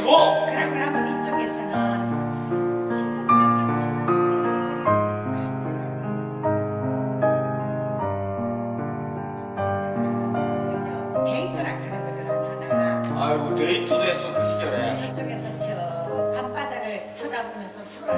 그러면 이쪽에서는 친구들한테 친구들 간단한 데이트라 하는 거를 하나. 아이고 데이트도 했어 그 시절에. 저쪽에서 저 밤바다를 쳐다보면서 서로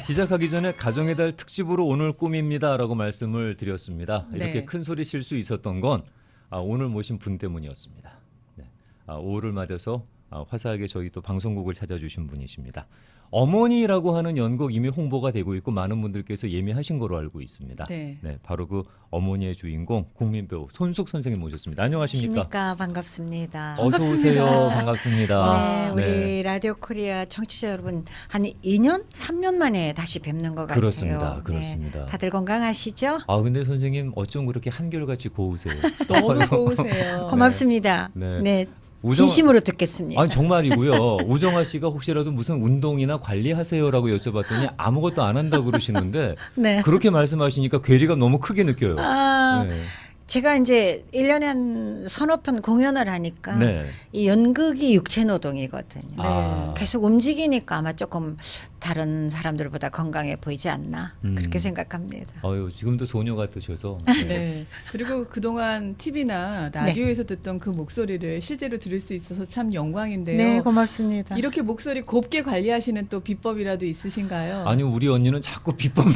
시작하기 전에 가정의 달 특집으로 오늘 꿈입니다라고 말씀을 드렸습니다. 이렇게 네. 큰 소리 칠 수 있었던 건 오늘 모신 분 때문이었습니다. 네. 5월을 맞아서 화사하게 저희 또 방송국을 찾아주신 분이십니다. 어머니라고 하는 연극 이미 홍보가 되고 있고 많은 분들께서 예매하신 거로 알고 있습니다. 네. 바로 그 어머니의 주인공 국민배우 손숙 선생님 모셨습니다. 안녕하십니까? 안녕하십니까. 반갑습니다. 어서 오세요. 반갑습니다. 네, 우리 라디오 코리아 청취자 여러분 한 2년, 3년 만에 다시 뵙는 것 같아요. 그렇습니다. 그렇습니다. 네, 다들 건강하시죠? 근데 선생님 어쩜 그렇게 한결같이 고우세요? 너무 고우세요. 고맙습니다. 네. 네, 우정아- 진심으로 듣겠습니다. 아니 정말이고요. 우정아 씨가 혹시라도 무슨 운동이나 관리하세요라고 여쭤봤더니 아무것도 안 한다고 그러시는데 네. 그렇게 말씀하시니까 괴리가 너무 크게 느껴요. 네. 제가 이제 1년에 한 서너 편 공연을 하니까 네. 이 연극이 육체 노동이거든요. 아. 계속 움직이니까 아마 조금 다른 사람들보다 건강해 보이지 않나 그렇게 생각합니다. 지금도 소녀 같으셔서. 네. 그리고 그동안 TV나 라디오에서 듣던 그 목소리를 실제로 들을 수 있어서 참 영광인데요. 네, 고맙습니다. 이렇게 목소리 곱게 관리하시는 또 비법이라도 있으신가요? 아니 우리 언니는 자꾸 비법만.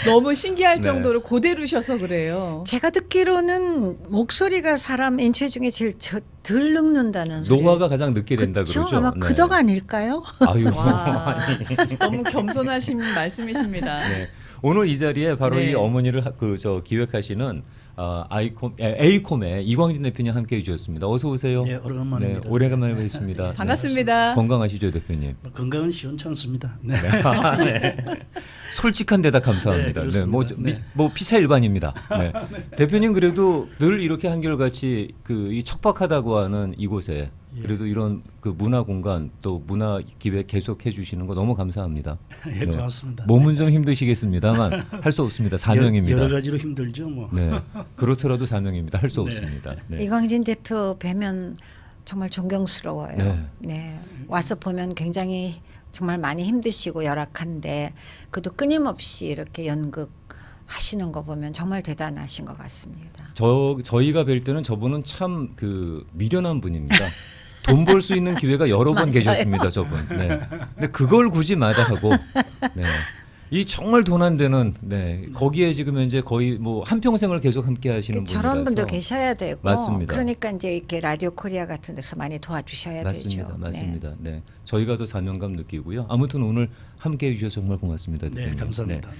너무 신기할 네. 정도로 고대로셔서 그래요. 제가 듣기로는 목소리가 사람 인체 중에 제일 덜 늙는다는 소리. 노화가 가장 늦게 된다 그쵸? 그러죠. 아마 네. 그 덕 아닐까요? 아유. 와, 너무 겸손하신 말씀이십니다. 네. 오늘 이 자리에 바로 네. 이 어머니를 기획하시는 에이콤의 이광진 대표님 함께 해주셨습니다. 어서 오세요. 네, 오래간만입니다. 네, 오래간만에 뵙습니다. 반갑습니다. 건강하시죠, 대표님? 건강은 시원찮습니다. 네. 네. 솔직한 대답 감사합니다. 네, 그렇습니다. 뭐 피차 일반입니다. 네. 대표님 그래도 늘 이렇게 한결같이 이 척박하다고 하는 이곳에 그래도 이런 그 문화 공간 또 문화 기획 계속 해주시는 거 너무 감사합니다. 예, 고맙습니다. 몸은 좀 힘드시겠습니다만 할 수 없습니다. 사명입니다. 여러 가지로 힘들죠, 뭐. 네, 그렇더라도 사명입니다. 할 수 네. 없습니다. 네. 이광진 대표 뵈면 정말 존경스러워요. 네. 네. 와서 보면 굉장히 정말 많이 힘드시고 열악한데 그래도 끊임없이 이렇게 연극 하시는 거 보면 정말 대단하신 것 같습니다. 저희가 뵐 때는 저분은 참 미련한 분입니다. 돈 벌 수 있는 기회가 여러 번 맞아요. 계셨습니다, 저분. 네. 근데 그걸 굳이 마다하고, 네. 이 정말 돈 안 되는, 네. 거기에 지금 현재 거의 뭐 한평생을 계속 함께 하시는 분이라서. 저런 분도 계셔야 되고, 맞습니다. 그러니까 이제 이렇게 라디오 코리아 같은 데서 많이 도와주셔야 맞습니다. 되죠. 맞습니다. 네. 저희가 더 사명감 느끼고요. 아무튼 오늘 함께 해주셔서 정말 고맙습니다. 네, 대표님. 감사합니다. 네.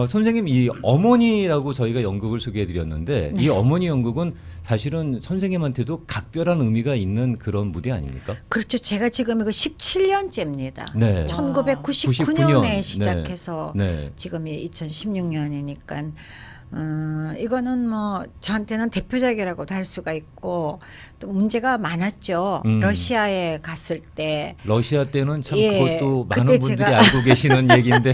선생님 이 어머니라고 저희가 연극을 소개해드렸는데 이 어머니 연극은 사실은 선생님한테도 각별한 의미가 있는 그런 무대 아닙니까? 그렇죠. 제가 지금 이거 17년째입니다. 네. 1999년에 시작해서 네. 지금이 2016년이니까 이거는 뭐 저한테는 대표작이라고도 할 수가 있고 또 문제가 많았죠. 러시아에 갔을 때 러시아 때는 참 예, 그것도 그때 많은 분들이 제가 알고 계시는 얘기인데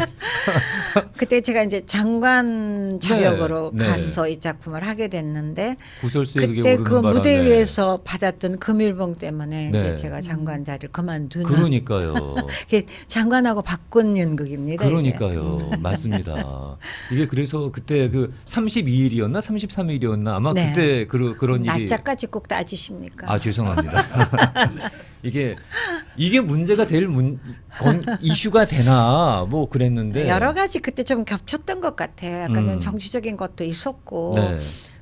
그때 제가 이제 장관 자격으로 네. 가서 이 작품을 하게 됐는데 구설수에 그게 그때 오르는 그 바람에 무대 위에서 받았던 금일봉 때문에 네. 이제 제가 장관 자리를 그만두는 그러니까요. 이게 장관하고 바꾼 연극입니다. 그러니까요. 맞습니다. 이게 그래서 그때 그 32일이었나 33일이었나 아마 네. 그때 그런 일이 날짜까지 꼭 따지십니까? 죄송합니다. 이게 문제가 될 이슈가 되나 뭐 그랬는데 여러 가지 그때 좀 겹쳤던 것 같아요. 약간 좀 정치적인 것도 있었고 네.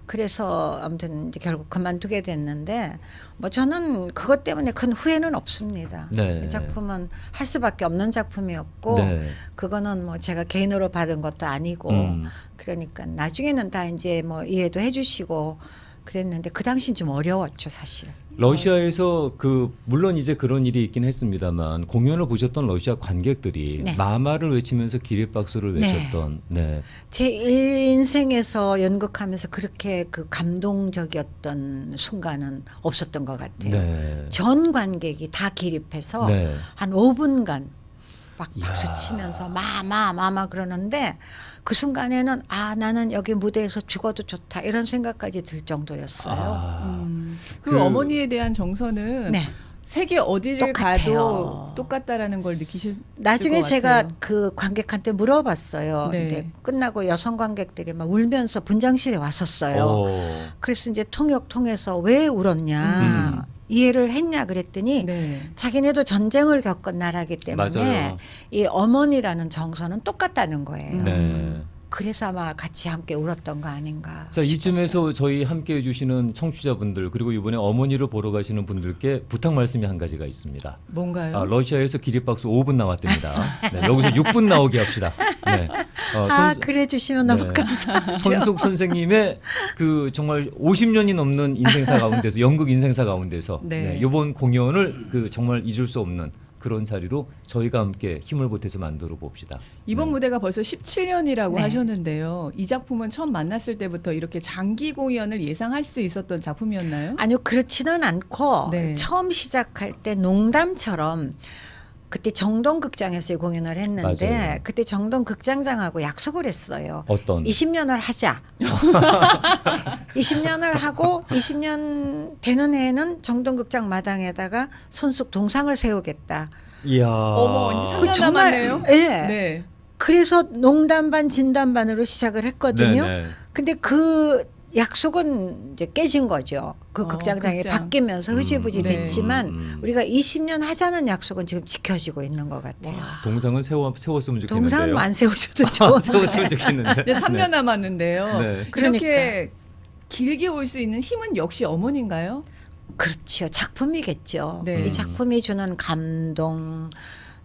그래서 아무튼 이제 결국 그만두게 됐는데 뭐 저는 그것 때문에 큰 후회는 없습니다. 네. 이 작품은 할 수밖에 없는 작품이었고 네. 그거는 뭐 제가 개인으로 받은 것도 아니고 그러니까 나중에는 다 이제 뭐 이해도 해주시고 그랬는데 그 당시는 좀 어려웠죠 사실. 러시아에서 그 물론 이제 그런 일이 있긴 했습니다만 공연을 보셨던 러시아 관객들이 네. 마마를 외치면서 기립박수를 네. 외쳤던 네. 제 인생에서 연극하면서 그렇게 그 감동적이었던 순간은 없었던 것 같아요. 네. 전 관객이 다 기립해서 네. 한 5분간 막 박수 이야. 치면서 마마 그러는데 그 순간에는 아 나는 여기 무대에서 죽어도 좋다 이런 생각까지 들 정도였어요. 아. 그 그- 어머니에 대한 정서는 네. 세계 어디를 똑같아요. 가도 똑같다라는 걸 느끼실 나중에 것 제가 같아요. 그 관객한테 물어봤어요. 네. 근데 끝나고 여성 관객들이 막 울면서 분장실에 왔었어요. 그래서 이제 통역 통해서 왜 울었냐 이해를 했냐 그랬더니 네. 자기네도 전쟁을 겪은 나라기 때문에 맞아요. 이 어머니라는 정서는 똑같다는 거예요. 네. 그래서 아마 같이 함께 울었던 거 아닌가. 자, 싶었어요. 이쯤에서 저희 함께 해주시는 청취자분들 그리고 이번에 어머니를 보러 가시는 분들께 부탁 말씀이 한 가지가 있습니다. 뭔가요? 러시아에서 기립박수 5분 나왔답니다. 네, 여기서 6분 나오게 합시다. 네. 그래 주시면 너무 네. 감사하죠. 손숙 선생님의 그 정말 50년이 넘는 인생사 가운데서 연극 인생사 가운데서 네. 이번 공연을 그 정말 잊을 수 없는 그런 자리로 저희가 함께 힘을 보태서 만들어 봅시다. 이번 네. 무대가 벌써 17년이라고 네. 하셨는데요. 이 작품은 처음 만났을 때부터 이렇게 장기 공연을 예상할 수 있었던 작품이었나요? 아니요 그렇지는 않고 네. 처음 시작할 때 농담처럼 그때 정동극장에서 공연을 했는데 맞아요. 그때 정동극장장하고 약속을 했어요. 어떤 20년을 하자. 20년을 하고 20년 되는 해에는 정동극장 마당에다가 손숙 동상을 세우겠다. 이야. 어머, 이제 그 3년 남았네요. 예. 네. 그래서 농담 반 진담 반으로 시작을 했거든요. 네네. 근데 그 약속은 이제 깨진 거죠. 그 극장장이 극장. 바뀌면서 흐지부지 네. 됐지만 우리가 20년 하자는 약속은 지금 지켜지고 있는 것 같아요. 동상은 세웠으면 좋겠는데요. 동상은 안 세우셔도 좋은데. 세웠으면 좋겠는데. 이제 3년 남았는데요. 네. 이렇게 길게 올 수 있는 힘은 역시 어머니인가요? 그렇죠. 작품이겠죠. 네. 이 작품이 주는 감동,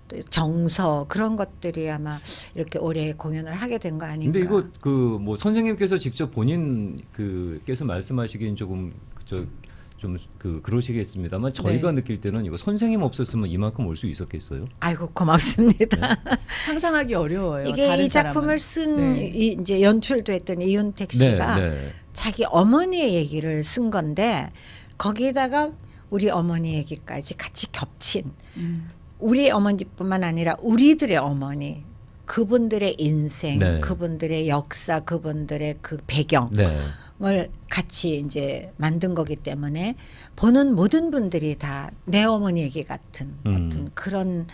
또 정서 그런 것들이 아마 이렇게 올해 공연을 하게 된 거 아닌가. 근데 이거 그 뭐 선생님께서 직접 본인 그께서 말씀하시기엔 조금 좀 그러시겠습니다만 저희가 네. 느낄 때는 이거 선생님 없었으면 이만큼 올 수 있었겠어요? 아이고 고맙습니다. 상상하기 어려워요. 이게 다른 이 작품을 사람은. 쓴 네. 이제 연출도 했던 이윤택 씨가 네. 자기 어머니의 얘기를 쓴 건데 거기에다가 우리 어머니 얘기까지 같이 겹친 우리 어머니뿐만 아니라 우리들의 어머니 그분들의 인생 네. 그분들의 역사 그분들의 그 배경을 네. 같이 이제 만든 거기 때문에 보는 모든 분들이 다 내 어머니 얘기 같은 어떤 그런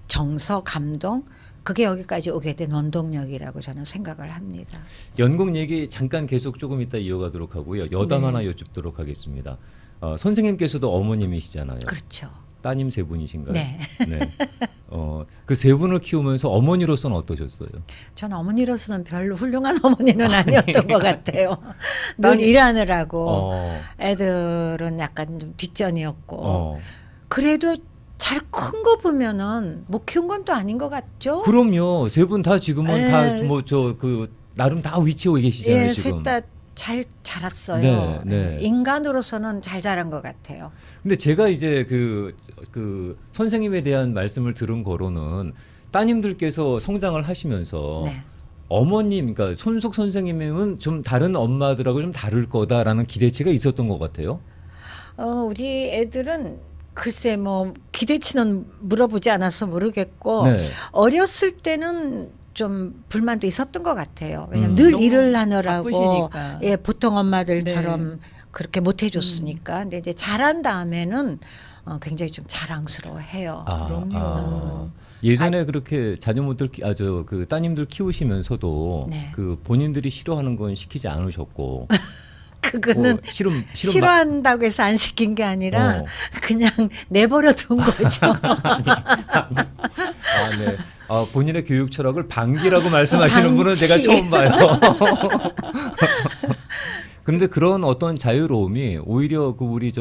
정서 감동 그게 여기까지 오게 된 원동력이라고 저는 생각을 합니다. 연극 얘기 잠깐 계속 조금 이따 이어가도록 하고요. 여담 네. 하나 여쭙도록 하겠습니다. 선생님께서도 어머님이시잖아요. 그렇죠. 따님 세 분이신가요? 네. 네. 그 세 분을 키우면서 어머니로서는 어떠셨어요? 전 어머니로서는 별로 훌륭한 어머니는 아니었던 것 같아요. 늘 딸이- 일하느라고 어. 애들은 약간 좀 뒷전이었고 어. 그래도 잘 큰 거 보면은 못 키운 건 또 아닌 것 같죠? 그럼요. 세 분 다 지금은 네. 다 뭐 나름 다 위치에 계시잖아요. 예, 지금. 셋 다 잘 자랐어요. 네, 네. 인간으로서는 잘 자란 것 같아요. 근데 제가 이제 그 선생님에 대한 말씀을 들은 거로는 따님들께서 성장을 하시면서 네. 어머님, 그러니까 손숙 선생님은 좀 다른 엄마들하고 좀 다를 거다라는 기대치가 있었던 것 같아요. 우리 애들은 글쎄 뭐 기대치는 물어보지 않아서 모르겠고 네. 어렸을 때는 좀 불만도 있었던 것 같아요. 왜냐하면 음. 늘 너무 일을 하느라고 바쁘시니까. 예 보통 엄마들처럼 네. 그렇게 못 해줬으니까. 근데 이제 자란 다음에는 굉장히 좀 자랑스러워해요. 그럼요. 예전에 그렇게 자녀분들 그 따님들 키우시면서도 네. 그 본인들이 싫어하는 건 시키지 않으셨고 그거는 싫음 싫어한다고 해서 안 시킨 게 아니라 어. 그냥 내버려 둔 거죠. 네. 본인의 교육 철학을 방기라고 말씀하시는 분은 제가 방치. 처음 봐요. 근데 그런 어떤 자유로움이 오히려 그 우리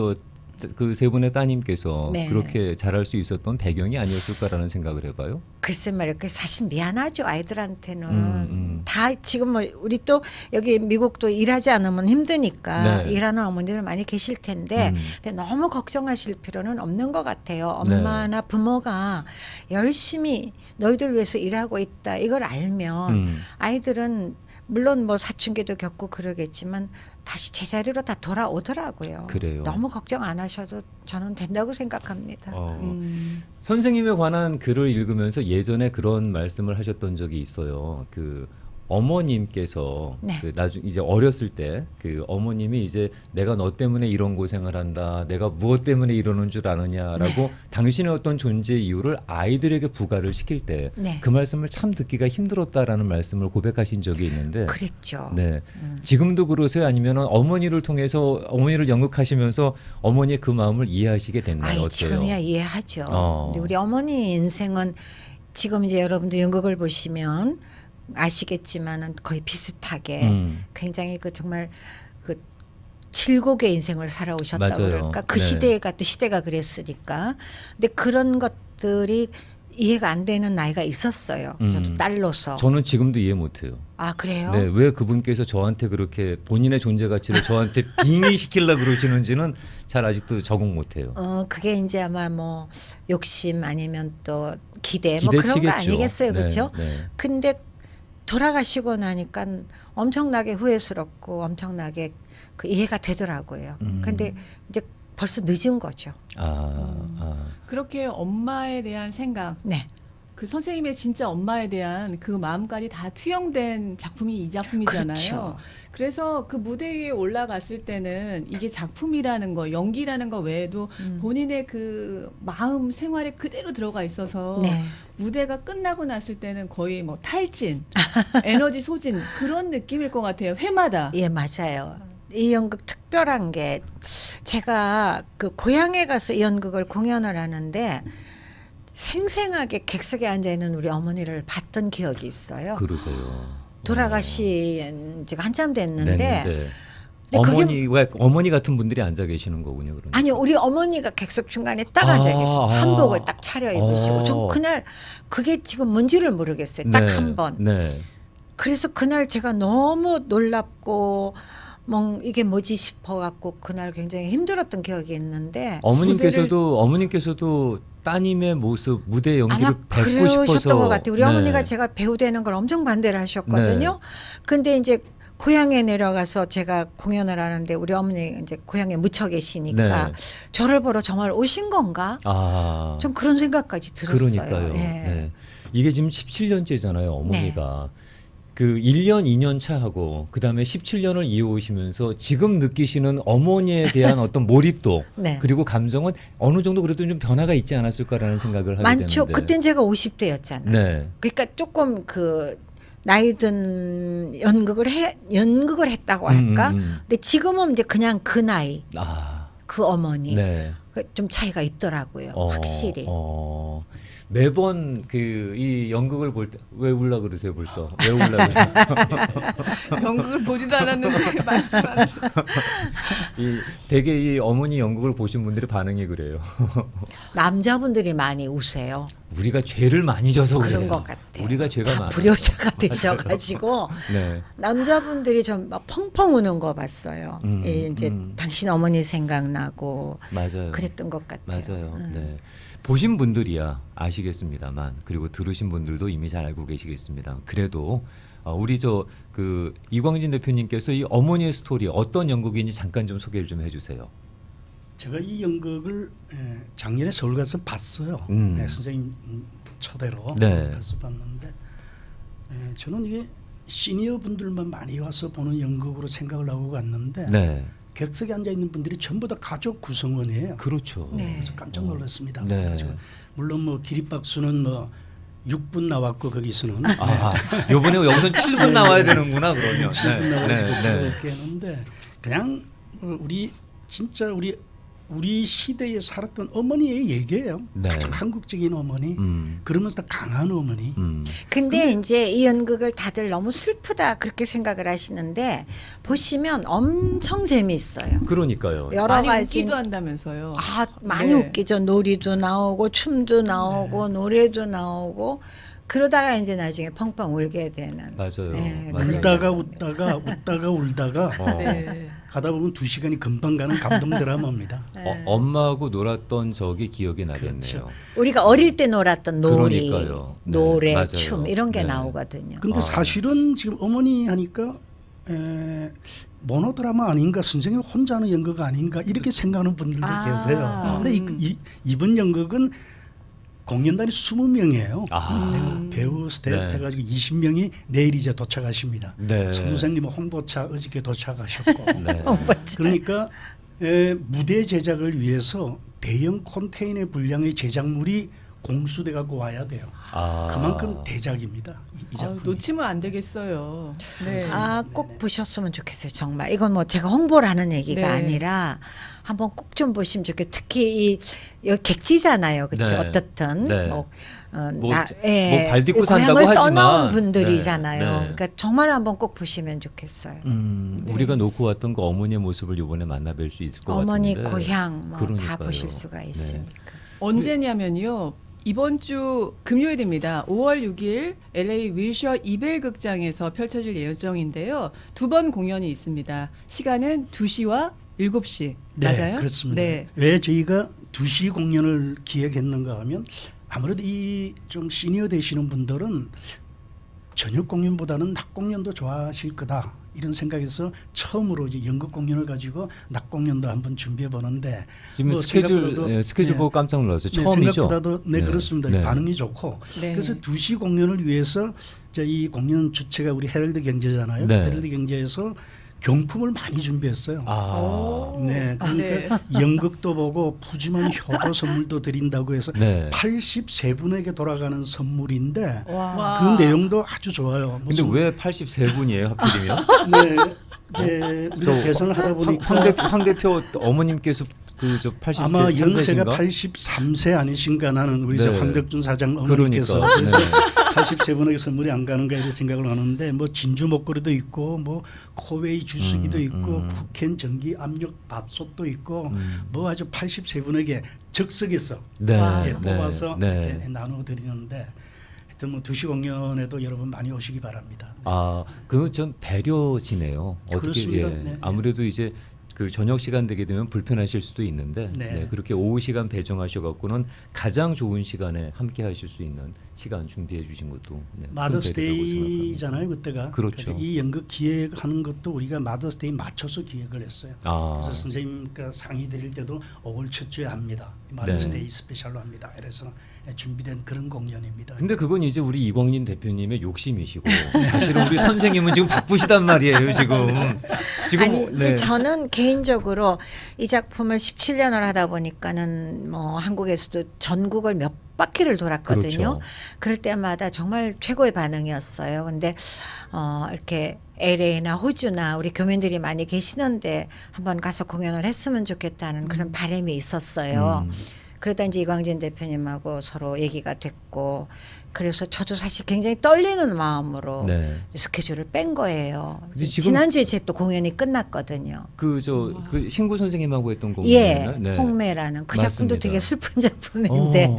그 세 분의 따님께서 네. 그렇게 잘할 수 있었던 배경이 아니었을까라는 생각을 해봐요. 글쎄 말이야. 그 사실 미안하죠. 아이들한테는. 음. 다 지금 뭐 우리 또 여기 미국도 일하지 않으면 힘드니까 네. 일하는 어머니들 많이 계실 텐데 근데 너무 걱정하실 필요는 없는 것 같아요. 엄마나 부모가 열심히 너희들 위해서 일하고 있다. 이걸 알면 아이들은 물론 뭐 사춘기도 겪고 그러겠지만 다시 제자리로 다 돌아오더라고요. 그래요. 너무 걱정 안 하셔도 저는 된다고 생각합니다. 선생님에 관한 글을 읽으면서 예전에 그런 말씀을 하셨던 적이 있어요. 그 어머님께서 네. 그 나중 이제 어렸을 때 그 어머님이 이제 내가 너 때문에 이런 고생을 한다, 내가 무엇 때문에 이러는 줄 아느냐라고 네. 당신의 어떤 존재 이유를 아이들에게 부과를 시킬 때 그 네. 말씀을 참 듣기가 힘들었다라는 말씀을 고백하신 적이 있는데, 그랬죠. 네, 지금도 그러세요? 아니면 어머니를 통해서 어머니를 연극하시면서 어머니의 그 마음을 이해하시게 됐나요? 아이, 어때요? 지금이야 이해하죠. 어. 근데 우리 어머니 인생은 지금 이제 여러분들 연극을 보시면 아시겠지만은 거의 비슷하게 굉장히 그 정말 그 칠곡의 인생을 살아오셨다고 맞아요. 그럴까? 그 네. 시대가 또 시대가 그랬으니까. 근데 그런 것들이 이해가 안 되는 나이가 있었어요. 저도 딸로서. 저는 지금도 이해 못해요. 아 그래요? 네, 왜 그분께서 저한테 그렇게 본인의 존재 가치를 저한테 빙의시키려 그러시는지는 잘 아직도 적응 못해요. 그게 이제 아마 뭐 욕심 아니면 또 기대 뭐 그런 거 기대치겠죠. 아니겠어요, 네, 그렇죠? 네. 근데 돌아가시고 나니까 엄청나게 후회스럽고 엄청나게 그 이해가 되더라고요. 근데 이제 벌써 늦은 거죠. 그렇게 엄마에 대한 생각, 네. 그 선생님의 진짜 엄마에 대한 그 마음까지 다 투영된 작품이 이 작품이잖아요. 그렇죠. 그래서 그 무대 위에 올라갔을 때는 이게 작품이라는 거, 연기라는 거 외에도 본인의 그 마음 생활에 그대로 들어가 있어서 네. 무대가 끝나고 났을 때는 거의 뭐 탈진, 에너지 소진 그런 느낌일 것 같아요. 회마다. 예, 맞아요. 이 연극 특별한 게 제가 그 고향에 가서 이 연극을 공연을 하는데 생생하게 객석에 앉아 있는 우리 어머니를 봤던 기억이 있어요. 그러세요. 돌아가신 지가 한참 됐는데 네. 근데 어머니 같은 분들이 앉아 계시는 거군요. 그러니까. 아니 우리 어머니가 객석 중간에 딱 앉아 계시고 한복을 딱 차려 입으시고 전 그날 그게 지금 뭔지를 모르겠어요. 딱 한 번. 네. 그래서 그날 제가 너무 놀랍고 뭐 이게 뭐지 싶어갖고 그날 굉장히 힘들었던 기억이 있는데 어머님께서도 따님의 모습 무대 연기를 아마 뵙고 그러셨던 싶어서 것 같아요. 우리 네. 어머니가 제가 배우 되는 걸 엄청 반대를 하셨거든요. 근데 이제 고향에 내려가서 제가 공연을 하는데 우리 어머니 이제 고향에 묻혀 계시니까 네. 저를 보러 정말 오신 건가? 좀 그런 생각까지 들었어요. 그러니까요. 예. 네. 이게 지금 17년째잖아요, 어머니가. 그 1년, 2년 차하고 그다음에 17년을 이어오시면서 지금 느끼시는 어머니에 대한 어떤 몰입도 네. 그리고 감정은 어느 정도 그래도 좀 변화가 있지 않았을까라는 생각을 하게 많죠. 되는데. 그땐 제가 50대였잖아요. 네. 그러니까 조금 그 나이 든 연극을 했다고 할까? 근데 지금은 이제 그냥 그 나이, 그 어머니 네. 좀 차이가 있더라고요. 확실히. 매번 그 이 연극을 볼 때 왜 울라 그러세요 벌써? 왜 울라 그러세요? 연극을 보지도 않았는데 말씀하세요. 되게 이 어머니 연극을 보신 분들의 반응이 그래요. 남자분들이 많이 우세요. 우리가 죄를 많이 져서 그런 그래요. 것 같아요. 우리가 죄가 다 많아. 불효자가 되셔가지고 네. 남자분들이 좀 막 펑펑 우는 거 봤어요. 이제 당신 어머니 생각나고 맞아요. 그랬던 것 같아요. 맞아요. 네. 보신 분들이야 아시겠습니다만 그리고 들으신 분들도 이미 잘 알고 계시겠습니다. 그래도 우리 그 이광진 대표님께서 이 어머니의 스토리 어떤 연극인지 잠깐 좀 소개를 좀 해주세요. 제가 이 연극을 작년에 서울 가서 봤어요. 선생님 초대로 네. 가서 봤는데 저는 이게 시니어 분들만 많이 와서 보는 연극으로 생각을 하고 갔는데 네. 객석에 앉아 있는 분들이 전부 다 가족 구성원이에요. 그렇죠. 네. 그래서 깜짝 놀랐습니다. 네. 그래가지고 물론 뭐 기립박수는 뭐 6분 나왔고 거기서는 요번에 여기서 7분 나와야 되는구나 그러면. 7분 나와가지고 네. 그렇게 했는데 그냥 우리 진짜 우리 우리 시대에 살았던 어머니의 얘기예요. 네. 가장 한국적인 어머니. 음. 그러면서 강한 어머니. 근데 이제 이 연극을 다들 너무 슬프다 그렇게 생각을 하시는데 보시면 엄청 재미있어요. 그러니까요. 여러 많이 가지 웃기도 한다면서요. 많이 네. 웃기죠. 놀이도 나오고 춤도 나오고 노래도 나오고 그러다가 이제 나중에 펑펑 울게 되는. 맞아요. 네, 맞아요. 울다가 웃다가 울다가 네. 가다 보면 2시간이 금방 가는 감동 드라마입니다. 엄마하고 놀았던 적이 기억이 나겠네요. 그렇죠. 우리가 어릴 때 놀았던 놀이, 그러니까요. 네, 노래, 맞아요. 춤 이런 게 네. 나오거든요. 근데 사실은 지금 어머니 하니까 모노드라마 아닌가 선생님 혼자 하는 연극 아닌가 이렇게 생각하는 분들도 계세요. 근데 이번 연극은 공연단이 20명이에요. 배우 스텝 네. 해가지고 20명이 내일 이제 도착하십니다. 네. 선생님은 홍보차 어저께 도착하셨고 네. 그러니까 무대 제작을 위해서 대형 컨테이너 분량의 제작물이 공수돼 갖고 와야 돼요. 그만큼 대작입니다. 이 작품이. 놓치면 안 되겠어요. 네. 꼭 보셨으면 좋겠어요. 정말 이건 뭐 제가 홍보를 하는 얘기가 네. 아니라 한번 꼭 좀 보시면 좋겠어요. 특히 여기 객지잖아요, 그렇죠? 네. 어떻든 네. 뭐 발 딛고 산다고 고향을 하지만 떠나온 분들이잖아요. 네. 네. 그러니까 정말 한번 꼭 보시면 좋겠어요. 우리가 놓고 왔던 그 어머니의 모습을 이번에 만나뵐 수 있을 것 어머니 같은데. 고향 뭐 다 그러니까요. 보실 수가 네. 있으니까. 언제냐면요. 이번 주 금요일입니다. 5월 6일 LA 윌셔 이벨 극장에서 펼쳐질 예정인데요. 2번 공연이 있습니다. 시간은 2시와 7시. 네, 맞아요? 그렇습니다. 네. 왜 저희가 2시 공연을 기획했는가 하면 아무래도 이 좀 시니어 되시는 분들은 저녁 공연보다는 낮 공연도 좋아하실 거다. 이런 생각에서 처음으로 이제 연극 공연을 가지고 낮 공연도 한번 준비해 보는데 지금 뭐 스케줄 생각보다도- 스케줄 네. 보고 깜짝 놀랐어요. 네, 처음이죠. 생각보다도 그렇습니다. 네. 반응이 좋고 네. 그래서 2시 공연을 위해서 이제 이 공연 주체가 우리 헤럴드 경제잖아요. 네. 헤럴드 경제에서 경품을 많이 준비했어요. 네, 그러니까 연극도 보고 푸짐한 효도 선물도 드린다고 해서 네. 83분에게 돌아가는 선물인데 와. 그 내용도 아주 좋아요. 근데 왜 83분이에요, 하필이면? 네, 이제 우리가 계산을 하다 보니까 황 대표 어머님께서 그저 83세 아마 연세가 3세신가? 83세 아니신가 나는 우리 네. 저 황덕준 사장 어머니께서 그러니까. 그래서 네. 83분에게 선물이 안 가는가 이런 생각을 하는데 뭐 진주 목걸이도 있고 뭐 코웨이 주스기도 있고 쿠켄 전기 압력 밥솥도 있고 뭐 아주 83분에게 적석에서 네. 예, 뽑아서 네. 이렇게 나눠 드리는데 하여튼 뭐 2시 공연에도 여러분 많이 오시기 바랍니다. 그건 좀 배려지네요. 어떻게 그렇습니다. 네. 아무래도 이제 그 저녁 시간 되게 되면 불편하실 수도 있는데 네. 그렇게 오후 시간 배정하셔 갖고는 가장 좋은 시간에 함께 하실 수 있는 시간 준비해 주신 것도 큰 배려라고 마더스데이잖아요 그때가. 그렇죠. 그러니까 이 연극 기획하는 것도 우리가 마더스데이 맞춰서 기획을 했어요. 그래서 선생님과 상의 드릴 때도 5월 첫 주에 합니다. 마더스데이 스페셜로 합니다. 그래서 준비된 그런 공연입니다. 근데 그건 이제 우리 이광진 대표님의 욕심이시고 사실은 우리 선생님은 지금 바쁘시단 말이에요 지금. 아니 이제 저는 개인적으로 이 작품을 17년을 하다 보니까는 뭐 한국에서도 전국을 몇 바퀴를 돌았거든요. 그렇죠. 그럴 때마다 정말 최고의 반응이었어요. 근데 이렇게 LA나 호주나 우리 교민들이 많이 계시는데 한번 가서 공연을 했으면 좋겠다는 그런 바람이 있었어요. 그러다 이제 이광진 대표님하고 서로 얘기가 됐고 그래서 저도 사실 굉장히 떨리는 마음으로 네. 스케줄을 뺀 거예요. 근데 지금 지난주에 제 또 공연이 끝났거든요. 그 신구 선생님하고 했던 공연. 예, 홍매라는 그 작품도 맞습니다. 되게 슬픈 작품인데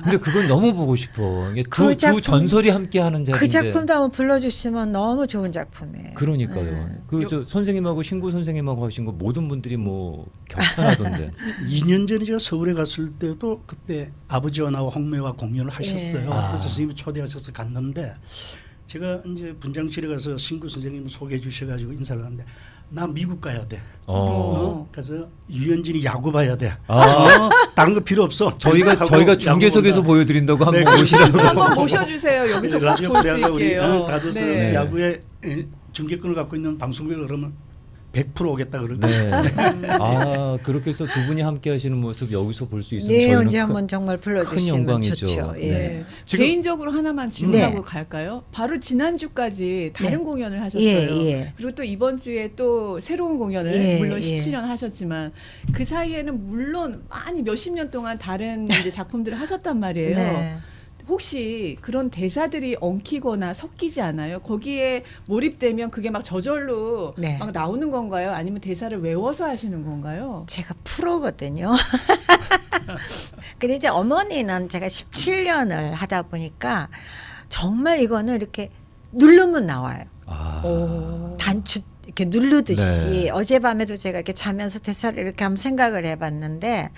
근데 그건 너무 보고 싶어. 이게 그 두 전설이 함께하는 작인데. 그 작품도 한번 불러주시면 너무 좋은 작품이에요. 그러니까요. 그 선생님하고 신구 선생님하고 하신 거 모든 분들이 뭐 격찬하던데. 2년 전에 제가 서울에 갔을 때도 그때 아버지와 나와 홍매와 공연을 하셨어요. 그래서 선생님이 초대하셔서 갔는데 제가 이제 분장실에 가서 신구 선생님 소개해 주셔가지고 인사를 하는데 나 미국 가야 돼. 그래서 유현진이 야구 봐야 돼. 다른 거 필요 없어. 저희가 중계석에서 보여드린다고 한번 보시라고. 한번 모셔주세요. 여기서 라디오 볼 수 프리아가 우리 있게요. 다저스 네. 야구의 중계권을 갖고 있는 방송국에 그러면 100% 오겠다 그러고. 네. 아 그렇게 해서 두 분이 함께 하시는 모습 여기서 볼 수 있으면 네, 저희는 언제 한번 정말 큰 불러주시면 영광이죠. 좋죠. 예. 네. 지금- 개인적으로 하나만 질문하고 네. 갈까요? 바로 지난주까지 다른 네. 공연을 하셨어요. 예. 그리고 또 이번 주에 또 새로운 공연을 예, 물론 예. 17년 하셨지만 그 사이에는 물론 많이 몇십 년 동안 다른 이제 작품들을 하셨단 말이에요. 네. 혹시 그런 대사들이 엉키거나 섞이지 않아요? 거기에 몰입되면 그게 막 저절로 네. 막 나오는 건가요? 아니면 대사를 외워서 하시는 건가요? 제가 프로거든요. 근데 이제 어머니는 제가 17년을 하다 보니까 정말 이거는 이렇게 누르면 나와요. 아, 단추 이렇게 누르듯이 네. 어젯밤에도 제가 이렇게 자면서 대사를 이렇게 한번 생각을 해봤는데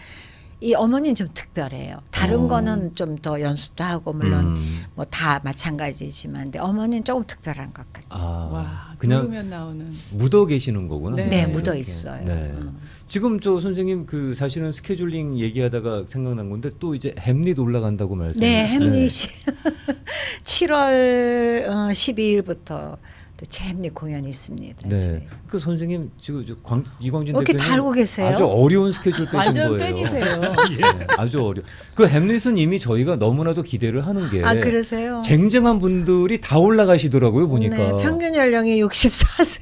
이 어머니는 좀 특별해요. 다른 거는 좀 더 연습도 하고 물론 뭐 다 마찬가지지만 근데 어머니는 조금 특별한 것 같아요. 아, 와, 그냥 누르면 나오는. 묻어 계시는 거구나. 네. 네, 이렇게. 묻어 있어요. 네. 지금 저 선생님 그 사실은 스케줄링 얘기하다가 생각난 건데 또 이제 햄릿 올라간다고 말씀. 네, 햄릿이 7월 12일부터 또 제 햄릿 공연이 있습니다. 네. 저희. 그 선생님 지금 이광진 이렇게 대표님 달고 계세요? 아주 어려운 스케줄 빼신 완전 거예요. 팬이세요. 네, 아주 어려. 그 햄릿은 이미 저희가 너무나도 기대를 하는 게 아 그러세요? 쟁쟁한 분들이 다 올라가시더라고요 보니까. 네, 평균 연령이 64세.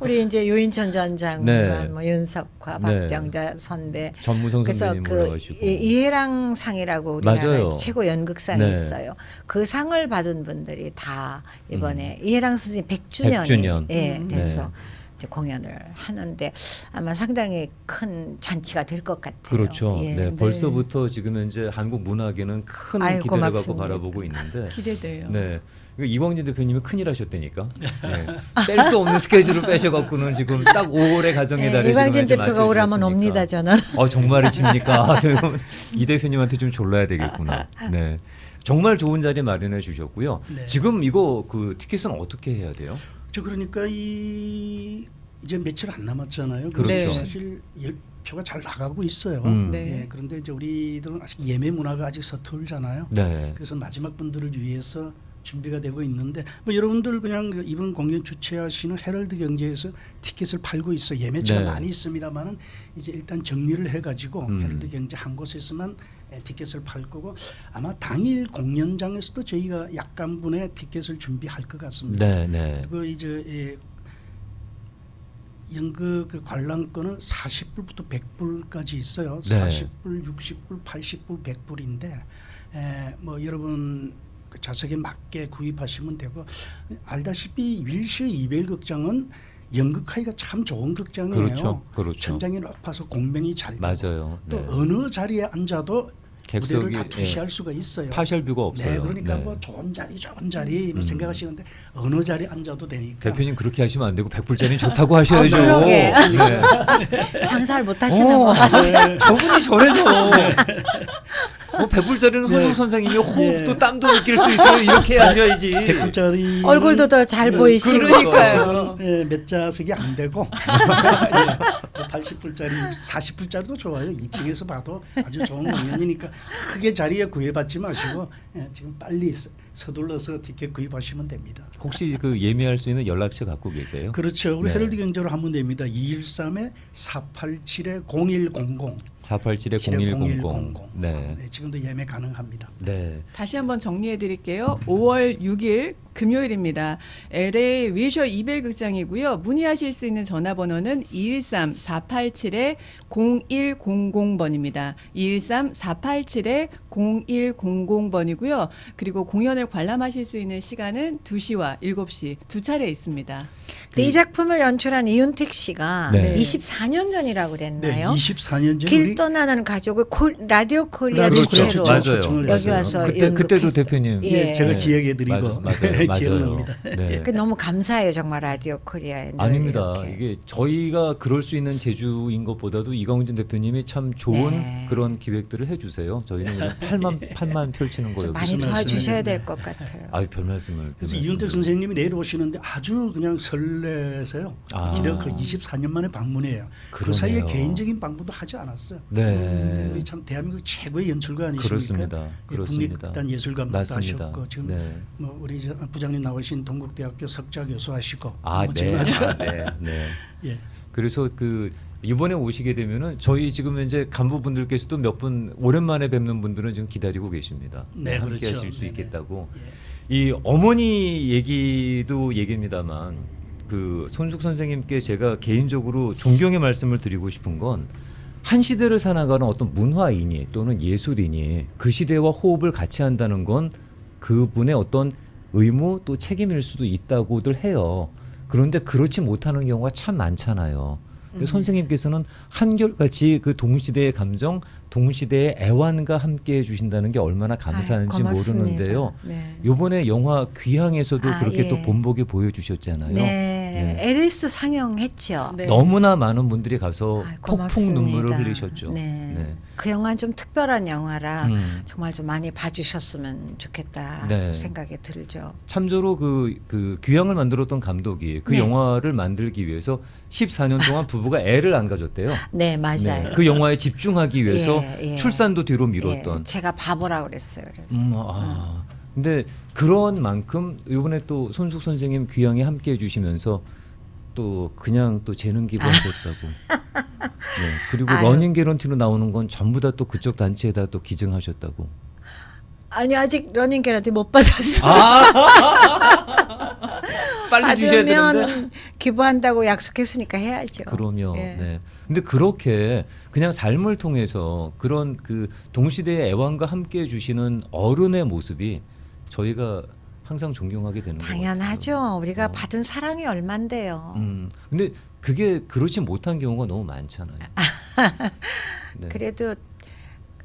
우리 이제 유인천 전 장관, 네. 뭐 윤석화, 네. 박병자 선배. 전무성 그래서 선배님 그 올라가시고. 이해랑 상이라고 우리나라에 맞아요. 최고 연극상이 네. 있어요. 그 상을 받은 분들이 다 이번에 이해랑 선생님 100주년이 100주년. 예, 돼서 네. 이제 공연을 하는데 아마 상당히 큰 잔치가 될 것 같아요. 그렇죠. 예. 네, 벌써부터 지금 현재 한국 문학에는 큰 아유, 기대를 갖고 고맙습니다. 바라보고 있는데. 기대돼요. 네. 이거 이광진 대표님이 큰일 하셨다니까. 네. 뺄 수 없는 스케줄을 빼셔갖고는 지금 딱 5월의 가정의 달에 네, 이광진 지금 대표가 오라면 맞춰주셨으니까. 옵니다 저는. 정말이십니까? 이 대표님한테 좀 졸라야 되겠구나. 네. 정말 좋은 자리 마련해 주셨고요. 네. 지금 이거 그 티켓은 어떻게 해야 돼요? 저 그러니까 이제 며칠 안 남았잖아요. 그렇죠. 그래서 사실 표가 잘 나가고 있어요. 음. 네. 예, 그런데 이제 우리들은 아직 예매 문화가 아직 서툴잖아요. 네. 그래서 마지막 분들을 위해서 준비가 되고 있는데 뭐 여러분들 그냥 이번 공연 주최하시는 헤럴드 경제에서 티켓을 팔고 있어 예매처가 네. 많이 있습니다만은 이제 일단 정리를 해가지고 음. 헤럴드 경제 한 곳에서만 티켓을 팔 거고 아마 당일 공연장에서도 저희가 약간분의 티켓을 준비할 것 같습니다. 네, 네. 그리고 이제 연극 그 관람권은 40불부터 100불까지 있어요. 네. 40불, 60불, 80불, 100불인데 뭐 여러분 그 좌석에 맞게 구입하시면 되고 알다시피 윌셔 이벨 극장은 연극하기가 참 좋은 극장이에요. 그렇죠. 그렇죠. 천장이 높아서 공명이 잘 되고 맞아요. 또 네. 어느 자리에 앉아도 무대를 객석이 다 예, 투시할 수가 있어요. 파셜뷰가 없어요. 네, 그러니까 네. 뭐 좋은 자리 뭐 생각하시는데 어느 자리에 앉아도 되니까. 대표님 그렇게 하시면 안 되고 100불짜리 좋다고 하셔야죠. 그러게. 네. 장사를 못 하시는 거 네. 저분이 저래서 뭐 100불짜리는 네. 손수 선생님이 호흡도 네. 땀도 느낄 수 있어요. 이렇게 하셔야지. 100불짜리 얼굴도 더 잘 보이시고. 그러니까요. 몇 좌석이 안 되고 80불짜리 40불짜리도 좋아요. 2층에서 봐도 아주 좋은 공연이니까 크게 자리에 구애받지 마시고 지금 빨리 서둘러서 티켓 구입하시면 됩니다. 혹시 그 예매할 수 있는 연락처 갖고 계세요? 그렇죠. 우리 네. 헤럴드 경제로 하면 됩니다. 213-487-0100 487-0100. 네. 네, 지금도 예매 가능합니다. 네. 다시 한번 정리해 드릴게요. 5월 6일 금요일입니다. LA 윌셔 이벨 극장이고요. 문의하실 수 있는 전화번호는 213-487-0100번입니다. 213-487-0100번이고요. 그리고 공연을 관람하실 수 있는 시간은 2시와 7시 두 차례 있습니다. 근데 이 작품을 연출한 이윤택 씨가 네. 24년 전이라고 그랬나요? 24년 전 길 떠나는 가족을 라디오 코리아 라디오 주제로 맞아요. 초청을 여기 했어요. 와서 그때도 연극했- 대표님. 예. 제가 네. 기억해드리고 맞아요. 기억납니다. 네. 그 너무 감사해요 정말 라디오 코리아에. 늘 아닙니다. 이렇게. 이게 저희가 그럴 수 있는 재주인 것보다도 이광진 대표님이 참 좋은 네. 그런 기획들을 해주세요. 저희는 그냥 팔만 펼치는 거예요. 많이 무슨 도와주셔야 말씀을- 될 것 같아요. 아유 별 말씀을. 그래서 이윤택 선생님이 내일 오시는데 아주 그냥 설레서요. 아. 기대가 그 24년 만에 방문이에요. 그 그러네요. 사이에 개인적인 방문도 하지 않았어요. 네. 우리 참 대한민국 최고의 연출가 아니십니까? 그렇습니다. 예, 그렇습니다. 국립극단 예술감독도 맞습니다. 하셨고 지금 네. 뭐 우리 부장님 나오신 동국대학교 석좌 교수하시고 아, 뭐 네. 지금 아주 아, 네. 네. 예. 그래서 그 이번에 오시게 되면은 저희 지금 이제 간부분들께서도 몇 분 오랜만에 뵙는 분들은 지금 기다리고 계십니다. 네, 함께 그렇죠. 하실 수 네네. 있겠다고. 예. 이 어머니 얘기도 얘기입니다만 그 손숙 선생님께 제가 개인적으로 존경의 말씀을 드리고 싶은 건 한 시대를 살아가는 어떤 문화인이 또는 예술인이 그 시대와 호흡을 같이 한다는 건 그분의 어떤 의무 또 책임일 수도 있다고들 해요. 그런데 그렇지 못하는 경우가 참 많잖아요. 근데 선생님께서는 한결같이 그 동시대의 감정, 동시대의 애완과 함께 해주신다는 게 얼마나 감사한지 아유, 고맙습니다. 모르는데요. 네. 요번에 영화 귀향에서도 아, 그렇게 예. 또 본보기 보여주셨잖아요. 네. 네. LS 상영했죠. 네. 너무나 많은 분들이 가서 아유, 폭풍 고맙습니다. 눈물을 흘리셨죠. 네. 네. 그 영화는 좀 특별한 영화라 음. 정말 좀 많이 봐주셨으면 좋겠다 네. 생각이 들죠. 참조로 그 귀향을 만들었던 감독이 그 네. 영화를 만들기 위해서 14년 동안 부부가 애를 안 가졌대요. 네, 맞아요. 네. 그 영화에 집중하기 위해서 예, 예. 출산도 뒤로 미뤘던. 예, 제가 바보라고 그랬어요. 그래서. 근데 그런 만큼 이번에 또 손숙 선생님 귀향에 함께 해주시면서 또 그냥 또 재능 기부하셨다고. 네. 그리고 아유. 러닝 개런티로 나오는 건 전부 다 또 그쪽 단체에다 또 기증하셨다고. 아니 아직 러닝 개런티 못 받았어. 빨리 주셔야 되는데. 받으면 기부한다고 약속했으니까 해야죠. 그럼요. 예. 네. 근데 그렇게 그냥 삶을 통해서 그런 그 동시대의 애완과 함께 해주시는 어른의 모습이 저희가 항상 존경하게 되는 거죠. 당연하죠. 우리가 어. 받은 사랑이 얼만데요. 근데 그게 그렇지 못한 경우가 너무 많잖아요. 네. 그래도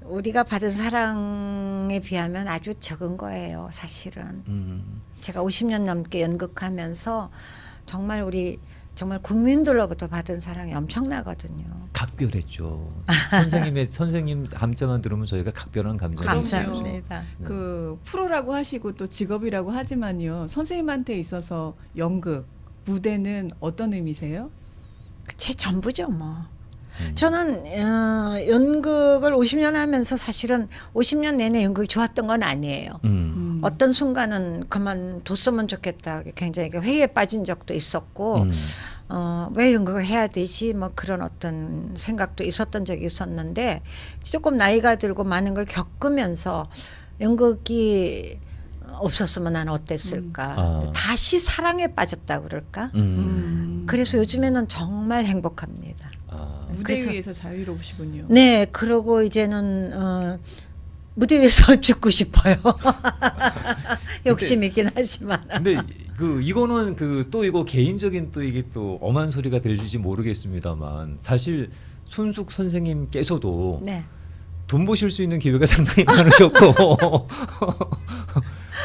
우리가 받은 사랑에 비하면 아주 적은 거예요, 사실은. 제가 50년 넘게 연극하면서 정말 우리 정말 국민들로부터 받은 사랑이 엄청나거든요. 각별했죠. 선생님 함자만 들으면 저희가 각별한 감정이 감사합니다. 네. 그 프로라고 하시고 또 직업이라고 하지만요. 선생님한테 있어서 연극, 무대는 어떤 의미세요? 제 전부죠, 뭐. 저는 연극을 50년 하면서 사실은 50년 내내 연극이 좋았던 건 아니에요. 어떤 순간은 그만뒀으면 좋겠다. 굉장히 회의에 빠진 적도 있었고 왜 연극을 해야 되지? 뭐 그런 어떤 생각도 있었던 적이 있었는데 조금 나이가 들고 많은 걸 겪으면서 연극이 없었으면 난 어땠을까? 다시 사랑에 빠졌다 그럴까? 그래서 요즘에는 정말 행복합니다. 무대 그래서- 위에서 자유로우시군요. 네, 그러고 이제는 무대 위에서 죽고 싶어요. 욕심이긴 하지만. 근데 그 이거는 그 또 이거 개인적인 또 이게 또 엄한 소리가 들릴지 모르겠습니다만 사실 손숙 선생님께서도 네. 돈 버실 수 있는 기회가 상당히 많으셨고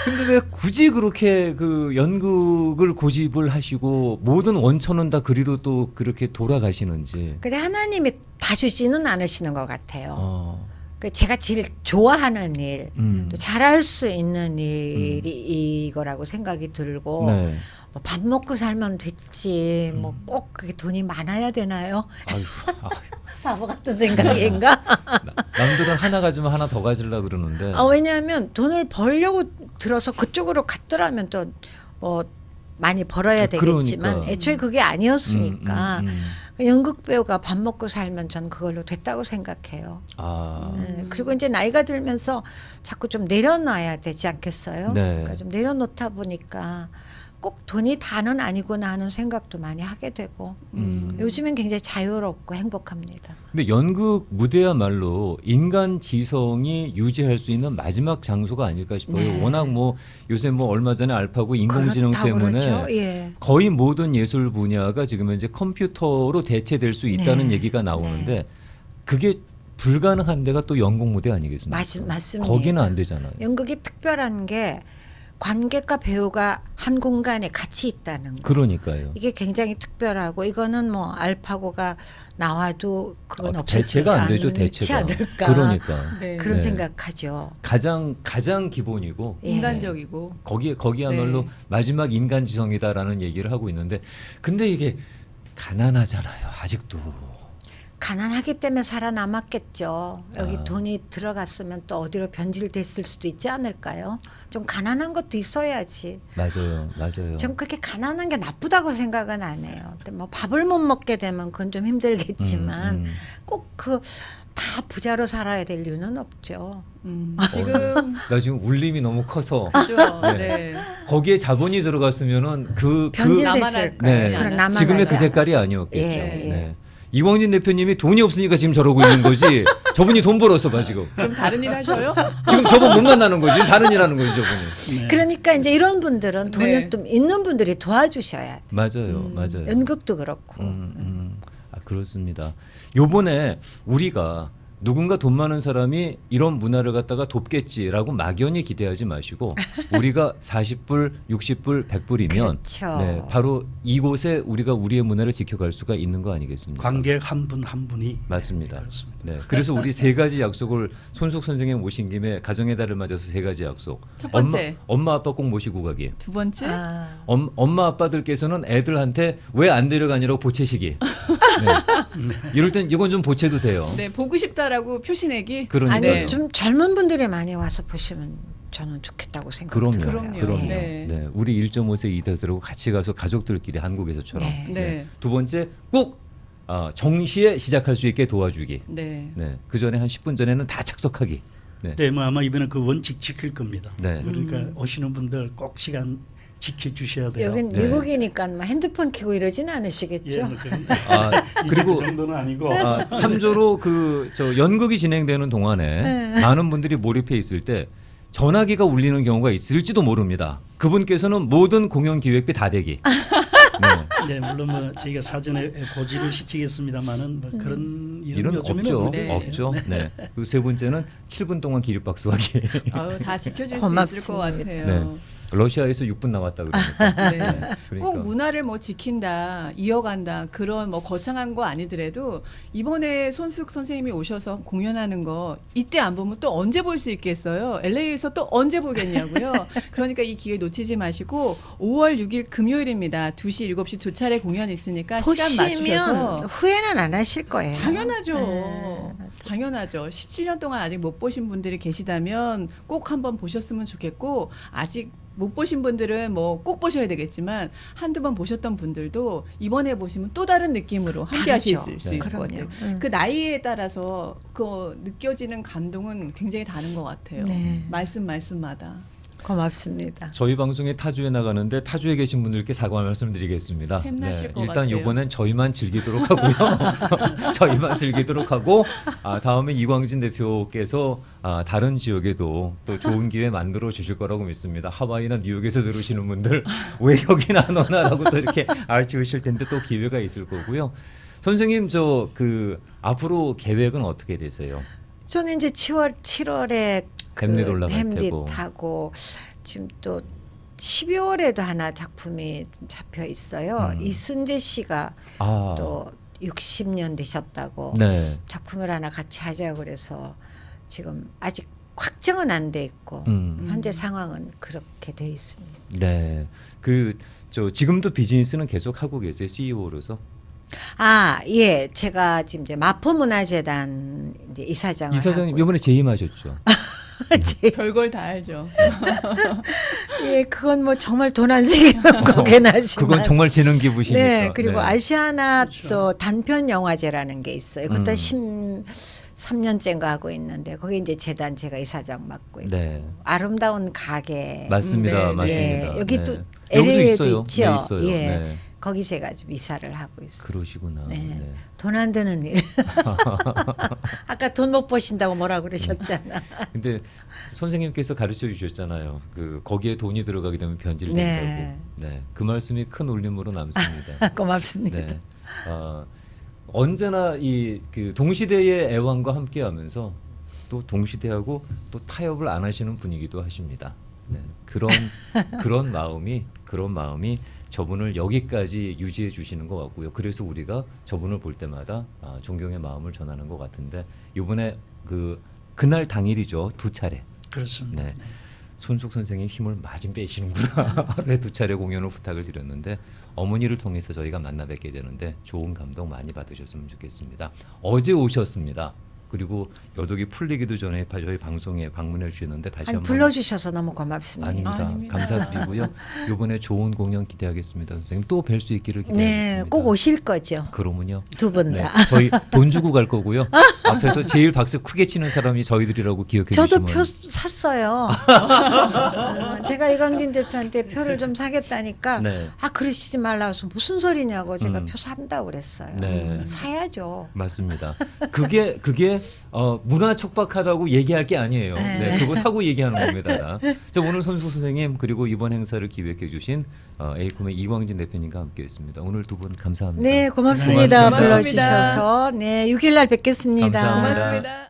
근데 왜 굳이 그렇게 그 연극을 고집을 하시고 모든 원천은 다 그리로 또 그렇게 돌아가시는지. 근데 하나님이 다 주지는 않으시는 것 같아요. 어. 그 제가 제일 좋아하는 일, 또 잘할 수 있는 일이 이거라고 생각이 들고 네. 뭐 밥 먹고 살면 됐지 뭐 꼭 그게 돈이 많아야 되나요? 아유, 바보 같은 생각인가? 남들은 하나 가지면 하나 더 가지려 그러는데. 왜냐하면 돈을 벌려고 들어서 그쪽으로 갔더라면 또 뭐 많이 벌어야 되겠지만 그러니까. 애초에 그게 아니었으니까 연극 배우가 밥 먹고 살면 전 그걸로 됐다고 생각해요. 아. 네, 그리고 이제 나이가 들면서 자꾸 좀 내려놔야 되지 않겠어요? 네. 그러니까 좀 내려놓다 보니까 꼭 돈이 다는 아니구나 하는 생각도 많이 하게 되고 요즘엔 굉장히 자유롭고 행복합니다. 근데 연극 무대야말로 인간 지성이 유지할 수 있는 마지막 장소가 아닐까 싶어요. 네. 워낙 뭐 요새 뭐 얼마 전에 알파고 인공지능 그렇다고 때문에 그러죠. 예. 거의 모든 예술 분야가 지금 현재 컴퓨터로 대체될 수 있다는 네. 얘기가 나오는데 그게 불가능한 데가 또 연극 무대 아니겠습니까? 맞습니다. 거기는 안 되잖아요. 연극이 특별한 게 관객과 배우가 한 공간에 같이 있다는 거. 그러니까요. 이게 굉장히 특별하고 이거는 뭐 알파고가 나와도 그건 없어지지 대체가 안 되죠. 않지 대체가. 않을까. 그러니까 네. 그런 네. 생각하죠. 가장 기본이고 예. 인간적이고. 거기야말로 네. 마지막 인간지성이다라는 얘기를 하고 있는데 근데 이게 가난하잖아요. 아직도. 가난하기 때문에 살아남았겠죠. 여기 아. 돈이 들어갔으면 또 어디로 변질됐을 수도 있지 않을까요? 좀 가난한 것도 있어야지. 맞아요. 전 그렇게 가난한 게 나쁘다고 생각은 안 해요. 근데 뭐 밥을 못 먹게 되면 그건 좀 힘들겠지만 꼭 그 다 부자로 살아야 될 이유는 없죠. 지금 나 지금 울림이 너무 커서 그죠. 네. 네. 거기에 자본이 들어갔으면은 그 변질됐을 네. 거예요. 그럼 남아나지 지금의 그 색깔이 않았어요. 아니었겠죠. 예, 예. 네. 이광진 대표님이 돈이 없으니까 지금 저러고 있는 거지. 저분이 돈 벌었어 봐 지금. 그럼 다른 일 하셔요? 지금 저분 못 만나는 거지. 다른 일 하는 거지 저분이. 네. 그러니까 이제 이런 분들은 돈이 네. 좀 있는 분들이 도와주셔야 돼. 맞아요. 연극도 그렇고. 아 그렇습니다. 요번에 우리가 누군가 돈 많은 사람이 이런 문화를 갖다가 돕겠지라고 막연히 기대하지 마시고 우리가 40불, 60불, 100불이면 그렇죠. 네, 바로 이곳에 우리가 우리의 문화를 지켜갈 수가 있는 거 아니겠습니까? 관객 한 분 한 분이 맞습니다. 네, 그렇습니다. 네, 그래서 우리 세 가지 약속을 손숙 선생님 모신 김에 가정의 달을 맞아서 세 가지 약속. 첫 번째. 엄마 아빠 꼭 모시고 가기. 두 번째. 아, 엄마 아빠들께서는 애들한테 왜 안 데려가냐고 보채시기. 네. 이럴 땐 이건 좀 보채도 돼요. 네, 보고 싶다라고 표시내기. 그러니까요. 아니 네. 좀 젊은 분들이 많이 와서 보시면 저는 좋겠다고 그럼요. 생각해요. 그럼요. 네. 네. 우리 1.5세 이다들하고 같이 가서 가족들끼리 한국에서처럼. 네. 네. 두 번째 꼭 정시에 시작할 수 있게 도와주기. 네. 네. 그 전에 한 10분 전에는 다 착석하기. 네. 네, 뭐 아마 이번에 그 원칙 지킬 겁니다. 네. 그러니까 오시는 분들 꼭 시간 지켜주셔야 돼요. 여긴 네. 미국이니까 뭐 핸드폰 켜고 이러진 않으시겠죠? 예, 뭐 그건 그리고 그 정도는 아니고 참조로 저 연극이 진행되는 동안에 많은 분들이 몰입해 있을 때 전화기가 울리는 경우가 있을지도 모릅니다. 그분께서는 모든 공연 기획비 다 대기. 네. 네, 물론 뭐 저희가 사전에 고지를 시키겠습니다만은 뭐 그런 일은 일은 요즘에는 없죠. 없는 것 같아요. 없죠. 네. 그리고 세 번째는 7분 동안 기립박수하기. 아유, 다 지켜줄 수 있을 것 고맙습니다. 같아요. 네. 러시아에서 6분 남았다 그러니까. 네. 그러니까. 꼭 문화를 뭐 지킨다, 이어간다 그런 뭐 거창한 거 아니더라도 이번에 손숙 선생님이 오셔서 공연하는 거 이때 안 보면 또 언제 볼 수 있겠어요? LA에서 또 언제 보겠냐고요. 그러니까 이 기회 놓치지 마시고 5월 6일 금요일입니다. 2시, 7시 두 차례 공연 있으니까 시간 보시면 맞추셔서 후회는 안 하실 거예요. 당연하죠. 네. 당연하죠. 17년 동안 아직 못 보신 분들이 계시다면 꼭 한번 보셨으면 좋겠고 아직 못 보신 분들은 뭐 꼭 보셔야 되겠지만 한두 번 보셨던 분들도 이번에 보시면 또 다른 느낌으로 함께 하실 다르죠. 수 네. 있을 것 같아요. 그럼요. 그 나이에 따라서 그 느껴지는 감동은 굉장히 다른 것 같아요. 네. 말씀마다. 고맙습니다. 저희 방송에 타주에 나가는데 타주에 계신 분들께 사과 말씀드리겠습니다. 샘나실 것 일단 같아요. 이번엔 저희만 즐기도록 하고요. 저희만 즐기도록 하고 다음에 이광진 대표께서 다른 지역에도 또 좋은 기회 만들어 주실 거라고 믿습니다. 하와이나 뉴욕에서 들으시는 분들 왜 여기나 안 오나라고 또 이렇게 알려주실 텐데 또 기회가 있을 거고요. 선생님 앞으로 계획은 어떻게 되세요? 저는 이제 7월에 햄릿 올라갈 햄릿 테고. 하고 지금 또 12월에도 하나 작품이 잡혀 있어요. 이순재 씨가 또 60년 되셨다고 네. 작품을 하나 같이 하자고 그래서 지금 아직 확정은 안 돼 있고 현재 상황은 그렇게 돼 있습니다. 네. 지금도 비즈니스는 계속 하고 계세요. CEO로서. 예, 제가 지금 이제 마포문화재단 이제 이사장을 이사장님 하고 이번에 재임하셨죠? 별걸 다 알죠. 예, 그건 뭐 정말 돈 안 새기는 거긴 하지만 그건 정말 재능 기부시니까. 네, 그리고 네. 아시아나 그렇죠. 또 단편 영화제라는 게 있어요. 그것도 13년째인가 하고 있는데 거기 이제 재단 제가 이사장 맡고 있고 네. 아름다운 가게 맞습니다. 네, 맞습니다. 예, 여기 네. 또 여기도 LA에도 있어요. 있죠. 네, 있어요. 예. 네. 거기 제가 좀 이사를 하고 있어요. 그러시구나. 네. 네. 돈 안 드는 일. 아까 돈 못 버신다고 뭐라 그러셨잖아. 근데 선생님께서 가르쳐 주셨잖아요. 거기에 돈이 들어가게 되면 변질된다고. 네. 네. 그 말씀이 큰 울림으로 남습니다. 고맙습니다. 네. 언제나 동시대의 애완과 함께하면서 또 동시대하고 또 타협을 안 하시는 분이기도 하십니다. 네, 그런 마음이 저분을 여기까지 유지해 주시는 것 같고요. 그래서 우리가 저분을 볼 때마다 존경의 마음을 전하는 것 같은데 이번에 그날 당일이죠. 2차례. 그렇습니다. 네. 손숙 선생님 힘을 마진 빼시는구나. 하루에 2차례 공연을 부탁을 드렸는데 어머니를 통해서 저희가 만나 뵙게 되는데 좋은 감동 많이 받으셨으면 좋겠습니다. 어제 오셨습니다. 그리고 여독이 풀리기도 전에 저희 방송에 방문해 주셨는데 다시 아니, 한번 불러주셔서 너무 고맙습니다. 아닙니다. 아닙니다. 감사드리고요. 이번에 좋은 공연 기대하겠습니다. 선생님 또 뵐 수 있기를 기대하겠습니다. 네, 꼭 오실 거죠. 그러면요. 두 분 네, 다. 저희 돈 주고 갈 거고요. 앞에서 제일 박수 크게 치는 사람이 저희들이라고 기억해 저도 주시면 표 샀어요. 제가 이광진 대표한테 표를 좀 사겠다니까 네. 그러시지 말라고 해서 무슨 소리냐고 제가 음. 표 산다고 그랬어요. 네. 사야죠. 맞습니다. 그게 문화 촉박하다고 얘기할 게 아니에요. 네, 그거 사고 얘기하는 겁니다. 자, 오늘 손숙 선생님 그리고 이번 행사를 기획해 주신 에이콤의 이광진 대표님과 함께했습니다. 오늘 두 분 감사합니다. 네, 고맙습니다. 고맙습니다. 불러주셔서. 네, 6일 날 뵙겠습니다. 감사합니다. 고맙습니다.